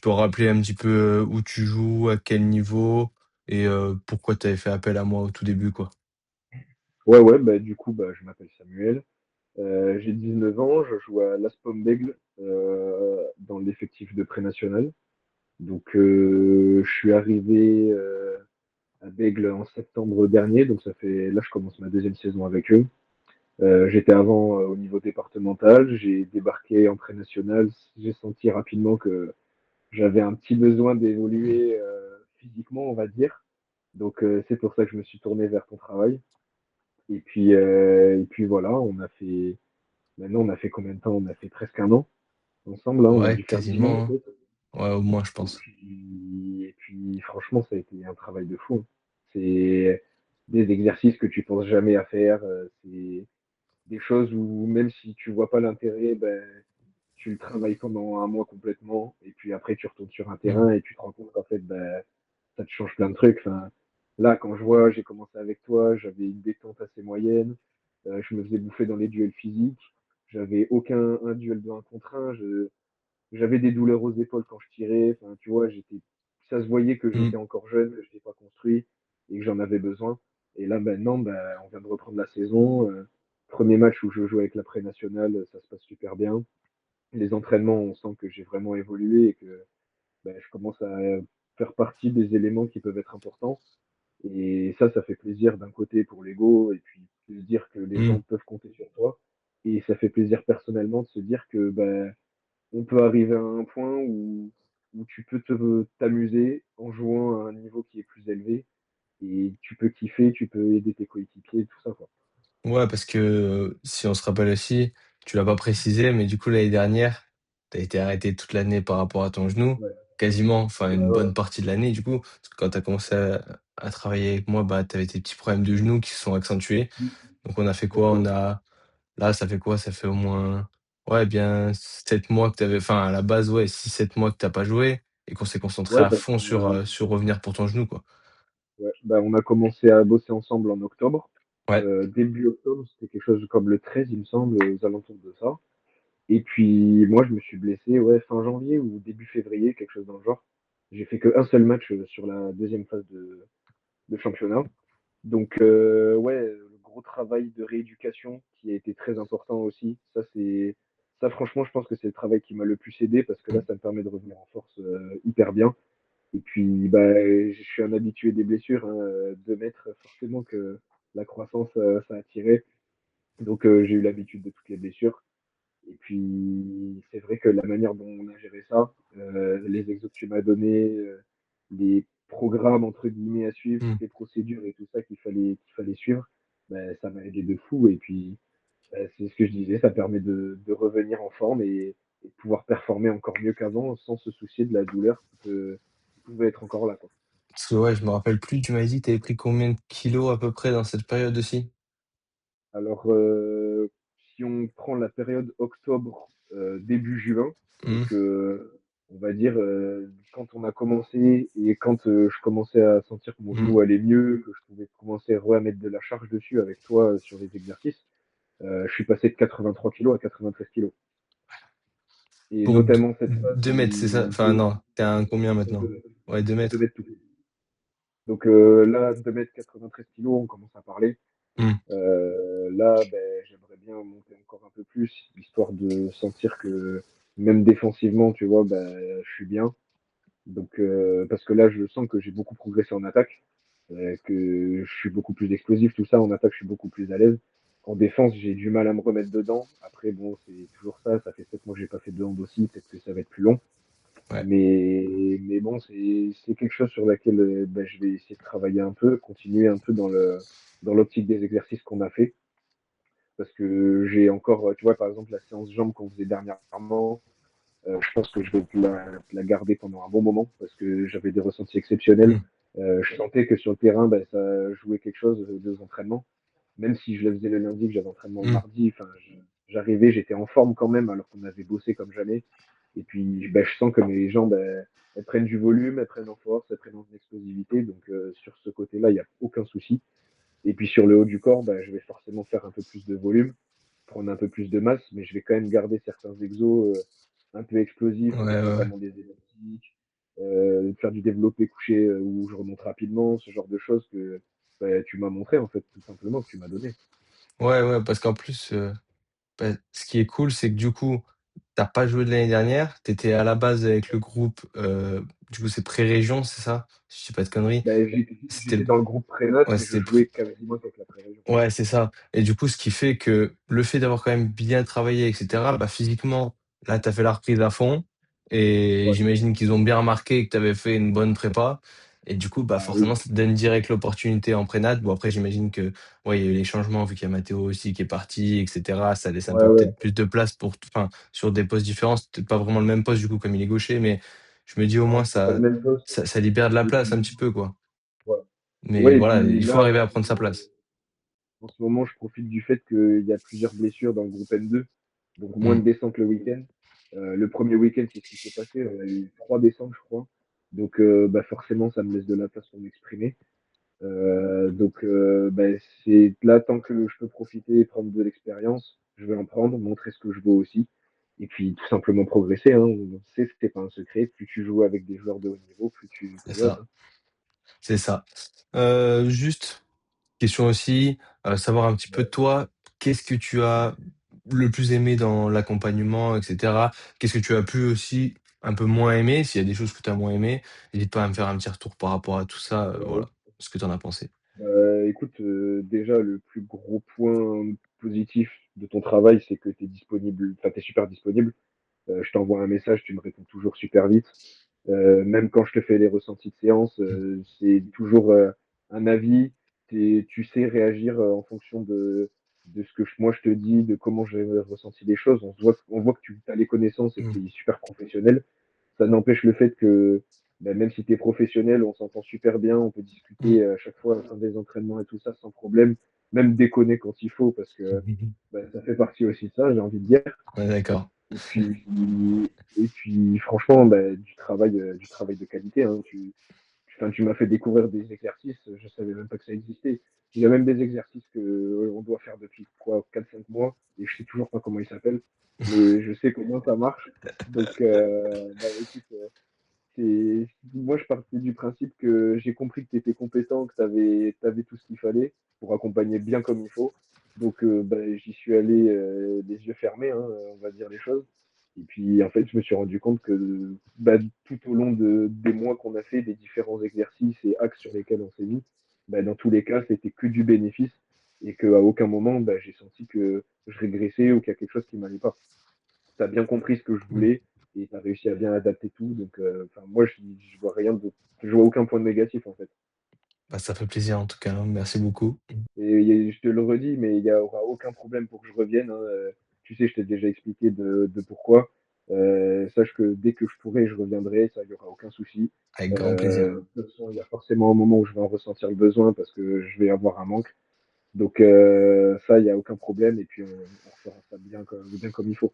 peux rappeler un petit peu, où tu joues, à quel niveau et pourquoi tu avais fait appel à moi au tout début, quoi? Ouais, ouais, bah, du coup, bah, je m'appelle Samuel. J'ai 19 ans, je joue à Las Bègles dans l'effectif de pré-national. Donc, je suis arrivé à Bègles en septembre dernier, donc ça fait là, je commence ma deuxième saison avec eux. J'étais avant au niveau départemental, j'ai débarqué en pré-national. J'ai senti rapidement que j'avais un petit besoin d'évoluer physiquement, on va dire. Donc, c'est pour ça que je me suis tourné vers ton travail. Et puis voilà, maintenant on a fait combien de temps? On a fait presque un an ensemble, là, on a Ouais, dû faire 10 mois quasiment, en hein. fait. Ouais, au moins, je Et pense. puis, et puis franchement, ça a été un travail de fou, hein. C'est des exercices que tu penses jamais à faire. C'est des choses où même si tu vois pas l'intérêt, ben, tu le travailles pendant un mois complètement. Et puis après, tu retournes sur un Mmh. terrain et tu te rends compte qu'en fait, ben, ça te change plein de trucs. Enfin, là, quand je vois, j'ai commencé avec toi, j'avais une détente assez moyenne. Je me faisais bouffer dans les duels physiques. J'avais aucun un duel de 1 contre 1. J'avais des douleurs aux épaules quand je tirais. Enfin, tu vois, ça se voyait que Mmh. j'étais encore jeune, que je n'étais pas construit et que j'en avais besoin. Et là, maintenant, ben, on vient de reprendre la saison. Premier match où je joue avec la pré-nationale, ça se passe super bien. Les entraînements, on sent que j'ai vraiment évolué et que ben, je commence à faire partie des éléments qui peuvent être importants. Et ça fait plaisir d'un côté pour l'ego et puis de se dire que les Mmh. gens peuvent compter sur toi. Et ça fait plaisir personnellement de se dire que ben, on peut arriver à un point où tu peux t'amuser en jouant à un niveau qui est plus élevé et tu peux kiffer, tu peux aider tes coéquipiers, tout ça, quoi. Ouais, parce que, si on se rappelle aussi, tu l'as pas précisé, mais du coup, l'année dernière, tu as été arrêté toute l'année par rapport à ton genou, Ouais, quasiment, enfin, ouais, une ouais. bonne partie de l'année, du coup. Parce que quand tu as commencé à travailler avec moi, bah, tu avais tes petits problèmes de genoux qui se sont accentués. Mm, Donc on a fait quoi? exactement. Là, ça fait quoi? Ça fait au moins, ouais, bien 7 mois que tu avais, enfin, à la base, ouais, 6 7 mois que tu as pas joué et qu'on s'est concentré Ouais, à parce fond qu'on a, sur revenir pour ton genou, quoi. ouais, bah, on a commencé à bosser ensemble en octobre. Ouais. Début octobre, c'était quelque chose comme le 13, il me semble, aux alentours de ça. Et puis, moi, je me suis blessé, ouais, fin janvier ou début février, quelque chose dans le genre. J'ai fait qu'un seul match sur la deuxième phase de championnat. Donc, ouais, le gros travail de rééducation qui a été très important aussi. Ça, franchement, je pense que c'est le travail qui m'a le plus aidé parce que là, Mmh. ça me permet de revenir en force hyper bien. Et puis, bah, je suis un habitué des blessures, hein, 2 mètres, forcément que la croissance, ça a tiré. Donc, j'ai eu l'habitude de toutes les blessures. Et puis, c'est vrai que la manière dont on a géré ça, les exos que tu m'as donnés, les programmes entre guillemets à suivre, Mmh. toutes les procédures et tout ça qu'il fallait suivre, ben, ça m'a aidé de fou. Et puis, c'est ce que je disais, ça permet de revenir en forme et de pouvoir performer encore mieux qu'avant sans se soucier de la douleur qui pouvait être encore là, quoi. Parce que ouais, je me rappelle plus, tu m'avais dit que tu avais pris combien de kilos à peu près dans cette période aussi? Alors, si on prend la période octobre, début juin, Mmh. donc on va dire, quand on a commencé et quand, je commençais à sentir que mon Mmh. genou allait mieux, que je pouvais commencer à mettre de la charge dessus avec toi, sur les exercices, je suis passé de 83 kilos à 93 kilos. Et Pour notamment cette phase 2 m, c'est ça? où Enfin non, tu es à un combien maintenant? 2 mètres, Ouais, 2 2 mètres. mètres tout pile. Donc là, 2 m 93 kilos, on commence à parler. Mmh. Là, ben, j'aimerais bien monter encore un peu plus, histoire de sentir que même défensivement, tu vois, ben, je suis bien. Donc, parce que là, je sens que j'ai beaucoup progressé en attaque, que je suis beaucoup plus explosif, tout ça. En attaque, je suis beaucoup plus à l'aise. En défense, j'ai du mal à me remettre dedans. Après, bon, c'est toujours ça. Ça fait 7 mois que j'ai pas fait de hand aussi. Peut-être que ça va être plus long. Ouais. Mais bon, c'est quelque chose sur laquelle ben, je vais essayer de travailler un peu, continuer un peu dans l'optique des exercices qu'on a fait parce que j'ai encore, tu vois, par exemple, la séance jambes qu'on faisait dernièrement, je pense que je vais te la garder pendant un bon moment parce que j'avais des ressentis exceptionnels. Mmh. Je sentais que sur le terrain, ben, ça jouait quelque chose des entraînements. Même si je le faisais le lundi, que j'avais entraînement le Mmh. mardi, enfin, j'arrivais, j'étais en forme quand même alors qu'on avait bossé comme jamais. Et puis, ben, je sens que mes jambes, elles prennent du volume, elles prennent en force, elles prennent en explosivité. Donc, sur ce côté-là, il n'y a aucun souci. Et puis sur le haut du corps, bah, je vais forcément faire un peu plus de volume, prendre un peu plus de masse, mais je vais quand même garder certains exos un peu explosifs, Ouais, ouais, ouais. notamment des élastiques. faire du développé couché où je remonte rapidement, ce genre de choses que bah, tu m'as montré, en fait, tout simplement, que tu m'as donné. Ouais, ouais, parce qu'en plus, bah, ce qui est cool, c'est que du coup, tu as pas joué de l'année dernière. Tu étais à la base avec le groupe, du coup, c'est Pré-Région, c'est ça? Si je dis pas de conneries? Bah, C'était j'étais le dans le groupe Prénote, ouais, mais je c'était le jouais quasiment qu'avec la pré-région. ouais, c'est ça et du coup, ce qui fait que le fait d'avoir quand même bien travaillé et cetera, bah, physiquement, là, tu as fait la reprise à fond et Ouais. j'imagine qu'ils ont bien remarqué que tu avais fait une bonne prépa et du coup, bah, Ah oui. forcément, ça te donne direct l'opportunité en prénat. Bon, après, j'imagine que, ouais, il y a eu les changements vu qu'il y a Mathéo aussi qui est parti et cetera. Ça laisse un Ouais, peu ouais. peut-être plus de place pour enfin, sur des postes différents. C'est peut-être pas vraiment le même poste du coup comme il est gaucher, mais je me dis au moins Non, c'est pas le ça même poste. ça libère de la Et place un puis, petit peu, quoi. ouais. Mais Ouais, et voilà, puis il faut là, arriver à prendre sa place. en ce moment, je profite du fait qu'il y a plusieurs blessures dans le groupe N2, donc moins Mmh. de descentes le week-end. Le premier week-end, c'est ce qui s'est passé. On a eu 3 descentes, je crois. Donc, bah forcément, ça me laisse de la place pour m'exprimer. Donc, bah, c'est là, tant que je peux profiter et prendre de l'expérience, je vais en prendre, montrer ce que je vaux aussi. Et puis, tout simplement progresser. Hein. On sait que c'est pas un secret. Plus tu joues avec des joueurs de haut niveau, plus tu C'est progresses. ça, Hein. c'est ça. Juste question aussi, savoir un petit peu Ouais. toi, qu'est-ce que tu as le plus aimé dans l'accompagnement et cetera? Qu'est-ce que tu as pu aussi un peu moins aimer? S'il y a des choses que tu as moins aimé, n'hésite pas à me faire un petit retour par rapport à tout ça, Ouais. voilà, ce que tu en as pensé. Écoute, déjà, le plus gros point positif de ton travail, c'est que tu es disponible, enfin, tu es super disponible. Je t'envoie un message, tu me réponds toujours super vite. Même quand je te fais les ressentis de séance, c'est toujours un avis. Tu sais réagir en fonction de ce que moi je te dis, de comment j'ai ressenti les choses. On voit que tu as les connaissances et que Mmh. tu es super professionnel. Ça n'empêche le fait que bah, même si tu es professionnel, on s'entend super bien, on peut Mmh. discuter à chaque fois à la fin des entraînements et tout ça sans problème, même déconner quand il faut, parce que bah, ça fait partie aussi de ça, j'ai envie de dire. Ouais, d'accord. Et puis, et puis franchement, bah, du travail de qualité. Hein. Enfin, tu m'as fait découvrir des exercices, je savais même pas que ça existait. Il y a même des exercices que on doit faire depuis quoi, 4 5 mois, et je sais toujours pas comment ils s'appellent, mais je sais comment ça marche. Donc, bah, écoute, moi, je partais du principe que j'ai compris que tu étais compétent, que tu avais tout ce qu'il fallait pour accompagner bien comme il faut. Donc, bah, j'y suis allé les yeux fermés, hein, on va dire les choses. Et puis, en fait, je me suis rendu compte que bah, tout au long des mois qu'on a fait, des différents exercices et axes sur lesquels on s'est mis, bah, dans tous les cas, c'était que du bénéfice et qu'à aucun moment, bah, j'ai senti que je régressais ou qu'il y a quelque chose qui m'allait pas. Tu as bien compris ce que je Mmh. voulais et tu as réussi à bien adapter tout. Donc, enfin, moi, je vois rien de, je vois aucun point de négatif en fait. Bah, ça fait plaisir en tout cas, hein, merci beaucoup. Et je te le redis, mais il n'y aura aucun problème pour que je revienne. Hein. Tu sais, je t'ai déjà expliqué de pourquoi. Sache que dès que je pourrai, je reviendrai. Ça, il n'y aura aucun souci. Avec grand plaisir. De toute façon, il y a forcément un moment où je vais en ressentir le besoin parce que je vais avoir un manque. Donc, ça, il n'y a aucun problème. Et puis, on fera ça bien comme il faut.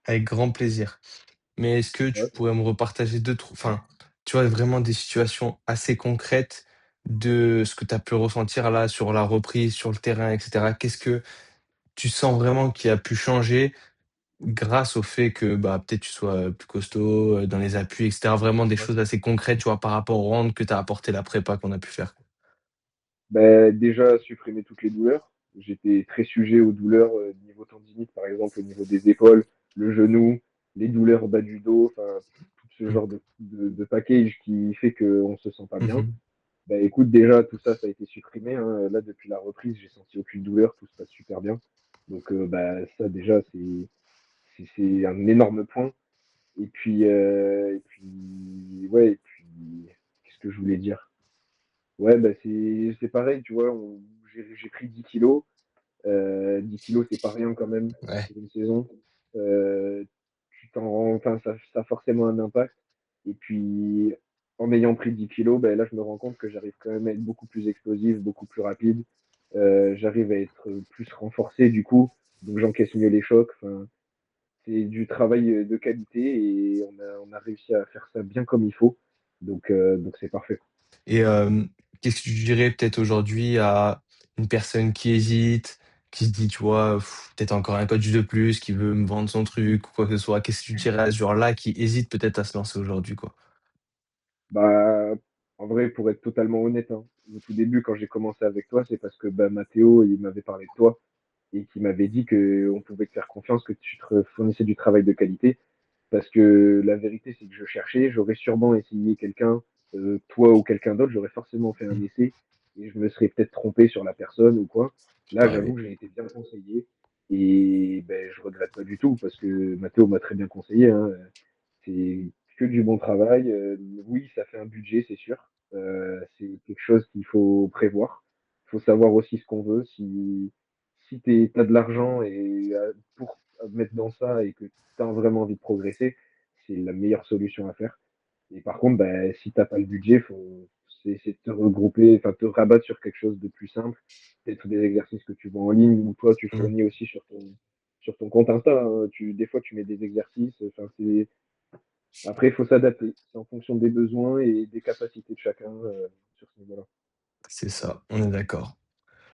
Avec grand plaisir. Mais est-ce que tu Ouais. pourrais me repartager enfin, tu vois, vraiment des situations assez concrètes de ce que tu as pu ressentir là sur la reprise, sur le terrain et cetera? Qu'est-ce que tu sens vraiment qui a pu changer grâce au fait que, bah, peut-être tu sois, plus costaud, dans les appuis et cetera? Vraiment des Ouais. choses assez concrètes, tu vois, par rapport au round que tu as apporté la prépa qu'on a pu faire, quoi. Ben, déjà, supprimer toutes les douleurs. J'étais très sujet aux douleurs niveau tendinite, par exemple, au niveau des épaules, le genou, les douleurs au bas du dos, enfin, tout ce Mmh. genre de package qui fait qu'on se sent pas Mmh bien. mh. Ben, écoute, déjà, tout ça, ça a été supprimé. Hein. Là, depuis la reprise, j'ai senti aucune douleur, tout se passe super bien. Donc, ben, ça, déjà, c'est un énorme point. Ouais, et puis, qu'est-ce que je voulais dire? Ouais, bah c'est pareil, tu vois, j'ai pris 10 kilos. 10 kilos, c'est pas rien quand même Ouais. sur une saison. Enfin, ça a forcément un impact. Et puis, en ayant pris 10 kilos, ben là, je me rends compte que j'arrive quand même à être beaucoup plus explosif, beaucoup plus rapide. J'arrive à être plus renforcé du coup, donc j'encaisse mieux les chocs. Enfin, c'est du travail de qualité et on a réussi à faire ça bien comme il faut. Donc c'est parfait. Et qu'est-ce que tu dirais peut-être aujourd'hui à une personne qui hésite, qui se dit, tu vois: «Peut-être encore un coach de plus qui veut me vendre son truc ou quoi que ce soit». Qu'est-ce que tu dirais à ce genre-là qui hésite peut-être à se lancer aujourd'hui, quoi? Bah, en vrai, pour être totalement honnête, hein, au tout début, quand j'ai commencé avec toi, c'est parce que bah, Mathéo, il m'avait parlé de toi et qui m'avait dit qu'on pouvait te faire confiance, que tu te fournissais du travail de qualité. Parce que la vérité, c'est que je cherchais, j'aurais sûrement essayé quelqu'un, toi ou quelqu'un d'autre, j'aurais forcément fait un Mmh. essai et je me serais peut-être trompé sur la personne ou quoi. Là, Ah oui. j'avoue que j'ai été bien conseillé et ben, je regrette pas du tout parce que Mathéo m'a très bien conseillé, hein. C'est que du bon travail. Oui, ça fait un budget, c'est sûr. C'est quelque chose qu'il faut prévoir. Il faut savoir aussi ce qu'on veut. Si tu as de l'argent et pour mettre dans ça et que tu as vraiment envie de progresser, c'est la meilleure solution à faire. Et par contre, bah, si t'as pas le budget, c'est de te regrouper, enfin te rabattre sur quelque chose de plus simple. Peut-être des exercices que tu vois en ligne ou toi tu Mmh. fournis aussi sur ton compte Insta, hein. Des fois tu mets des exercices. Enfin, après, il faut s'adapter. C'est en fonction des besoins et des capacités de chacun sur ce niveau-là. C'est ça, on est d'accord.